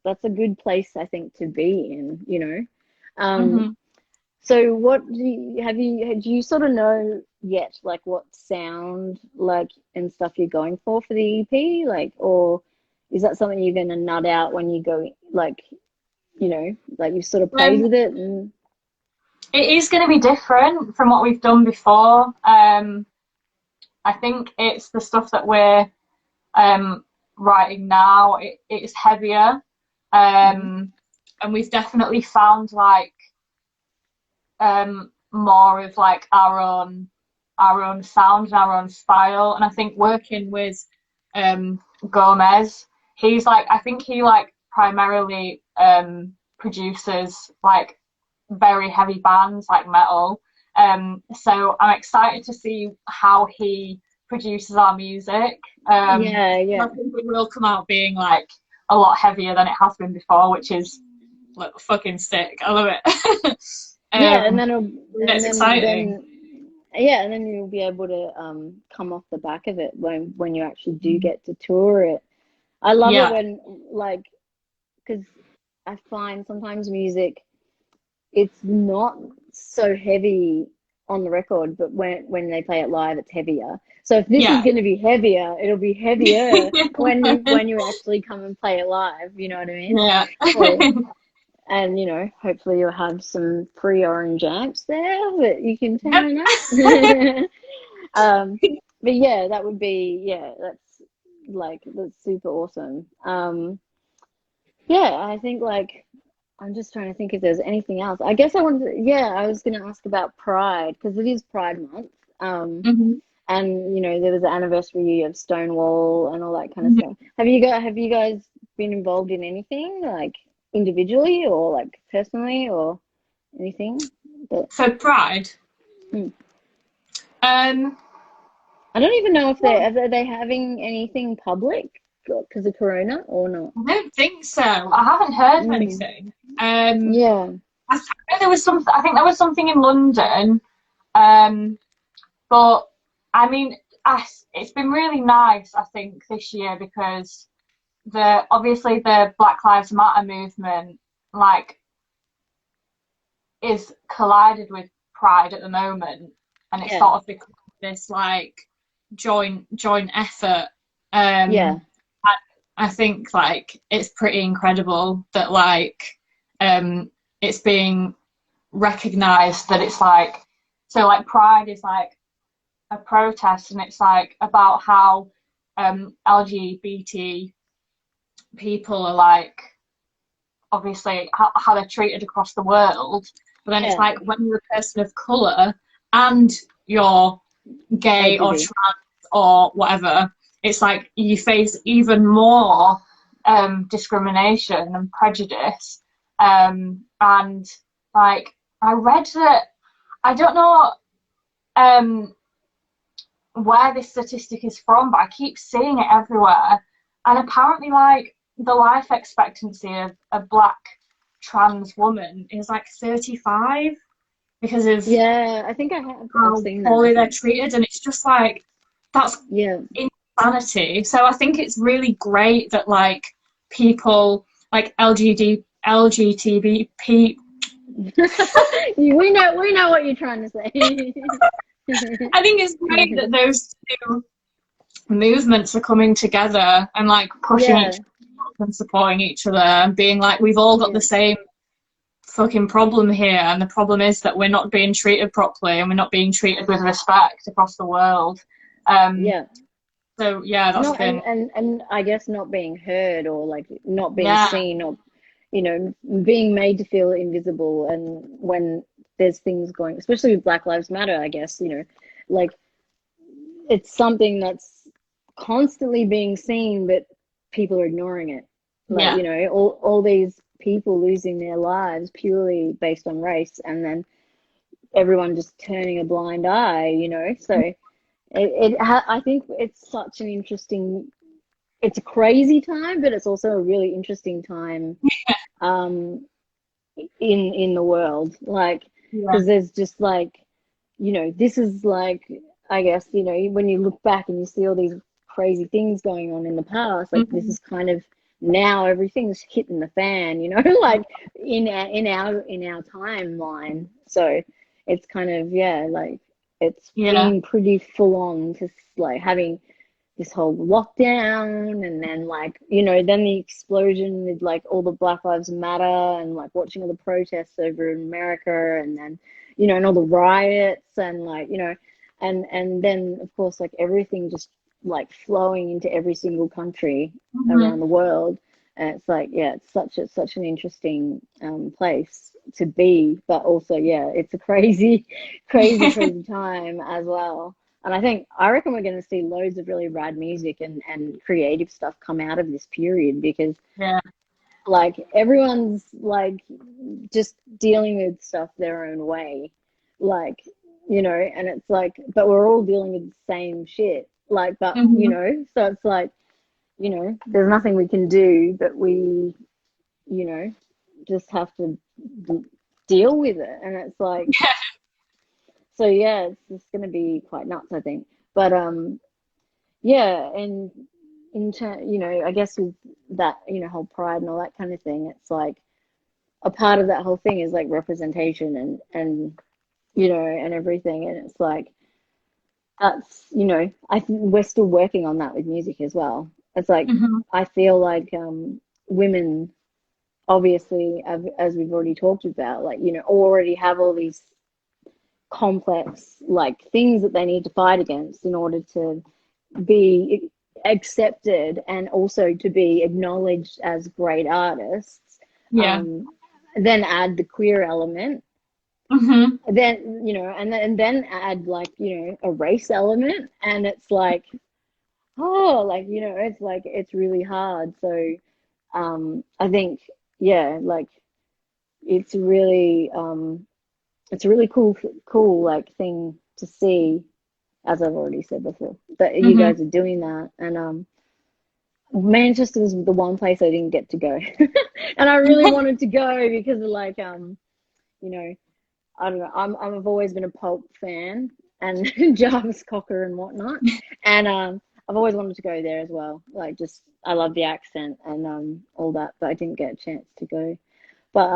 that's a good place, I think, to be in, you know. Um, Mhm. so what do you sort of know yet, like, what sound, like, and stuff you're going for the EP, like, or is that something you're going to nut out when you go, like, you know, like, you sort of played Um, with it and it is going to be different from what we've done before. I think it's the stuff that we're writing now. It's heavier, Mhm. and we've definitely found like more of like our own sound and our own style. And I think working with Gomez, he's like, I think he like primarily produces like very heavy bands like metal. So I'm excited to see how he produces our music. Yeah, I yeah. think it will come out being like a lot heavier than it has been before, which is like fucking sick. I love it. Yeah, and It's exciting. yeah, and then you'll be able to come off the back of it when you actually do get to tour it. I love it Yeah, when, like, because I find sometimes music, it's not so heavy on the record, but when they play it live, it's heavier. So if this is yeah. going to be heavier, it'll be heavier when you actually come and play it live. You know what I mean? Yeah. So, and, you know, hopefully you'll have some free orange amps there that you can Yep. turn up. um, but yeah, that would be, yeah, that's super awesome. Yeah, I think, like, I'm just trying to think if there's anything else. I guess yeah, I was going to ask about Pride, because it is Pride Month. Mhm. And, you know, there was the anniversary of Stonewall and all that kind of Mhm. stuff. Have you guys been involved in anything, like, individually or like personally or anything? But So Pride. hmm. Um, I don't even know if are they having anything public because of Corona or not. I don't think so. I haven't heard of Mm. anything. Um, Yeah, I know there was something. I think there was something in London. Um, but I mean, it's been really nice. I think this year because obviously the Black Lives Matter movement like is collided with Pride at the moment, and it's yeah, sort of become this like joint effort. yeah, I, I think like it's pretty incredible that like it's being recognized that it's like so like Pride is like a protest and it's like about how LGBT people are like obviously how they're treated across the world. But then it's yeah. like when you're a person of colour and you're gay or LGBT. trans or whatever, it's like you face even more discrimination and prejudice. And like I read that I don't know where this statistic is from, but I keep seeing it everywhere. And apparently, like the life expectancy of a black trans woman is like 35 because of Yeah, I think I've how seen that, I poorly they're think. treated, and it's just like that's Yeah. insanity. So I think it's really great that like people like LGTB We know what you're trying to say. I think it's great that those two movements are coming together and like pushing Yeah. each other and supporting each other and being like, we've all got the same fucking problem here, and the problem is that we're not being treated properly and we're not being treated with respect across the world. So yeah, that's not been and I guess not being heard, or like not being yeah. seen, or you know, being made to feel invisible. And when there's things going, especially with Black Lives Matter, I guess, you know, like it's something that's constantly being seen, but people are ignoring it. Like, Yeah. you know, all these people losing their lives purely based on race, and then everyone just turning a blind eye, you know. So I think it's such an interesting, it's a crazy time, but it's also a really interesting time in the world, like, Yeah. because there's just like, you know, this is like, I guess, you know, when you look back and you see all these crazy things going on in the past, like this is kind of now everything's hitting the fan, you know, like in our timeline. So it's kind of, yeah, like it's been pretty full on, just like having this whole lockdown, and then like, you know, then the explosion with like all the Black Lives Matter, and like watching all the protests over in America, and then, you know, and all the riots, and like, you know, and then of course like everything just like flowing into every single country around the world. And it's like, yeah, it's such an interesting place to be, but also, yeah, it's a crazy crazy time as well. And I reckon we're going to see loads of really rad music and creative stuff come out of this period, because like everyone's like just dealing with stuff their own way, like, you know, and it's like, but we're all dealing with the same shit, like, but you know, so it's like, you know, there's nothing we can do, but we, you know, just have to deal with it. And it's like, so yeah, it's just going to be quite nuts, I think. But yeah, and you know, I guess with that, you know, whole pride and all that kind of thing, it's like a part of that whole thing is like representation and you know, and everything. And it's like, that's, you know, I think we're still working on that with music as well. It's like, I feel like women, obviously, as we've already talked about, like, you know, already have all these complex like things that they need to fight against in order to be accepted, and also to be acknowledged as great artists. Then add the queer element, then, you know, and then add like, you know, a race element, and it's like, oh, like, you know, it's like, it's really hard. So I think, yeah, like it's really cool like thing to see, as I've already said before, that you guys are doing that. And Manchester was the one place I didn't get to go. And I really wanted to go because of like, you know, I don't know, I've always been a Pulp fan, and Jarvis Cocker and whatnot. And I've always wanted to go there as well. Like, just, I love the accent and all that, but I didn't get a chance to go. But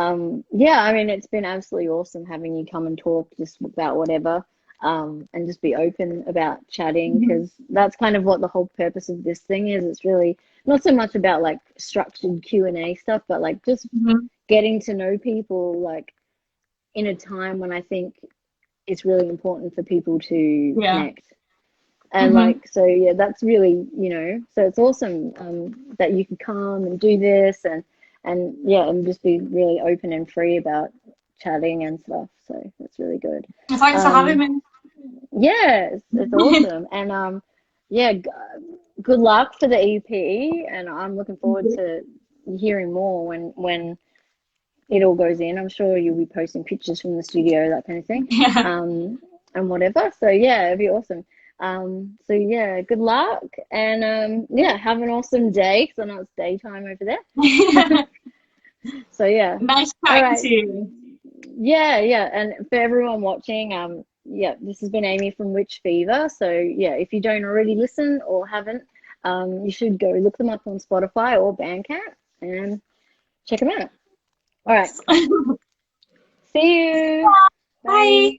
yeah, I mean, it's been absolutely awesome having you come and talk just about whatever, and just be open about chatting, because that's kind of what the whole purpose of this thing is. It's really not so much about like structured Q&A stuff, but like just getting to know people, like in a time when I think it's really important for people to connect. And like, so yeah, that's really, you know, so it's awesome that you can come and do this, and yeah, and just be really open and free about chatting and stuff. So that's really good. Thanks for having me. Yeah, it's awesome. And yeah, good luck for the EP, and I'm looking forward to hearing more when it all goes in. I'm sure you'll be posting pictures from the studio, that kind of thing, and whatever. So yeah, it'd be awesome. So yeah, good luck, and yeah, have an awesome day, because I know it's daytime over there. So yeah, nice all talking right. to you. Yeah, and for everyone watching, yeah, this has been Amy from Witch Fever. So yeah, if you don't already listen or haven't, you should go look them up on Spotify or Bandcamp and check them out. All right. See you. Bye. Bye.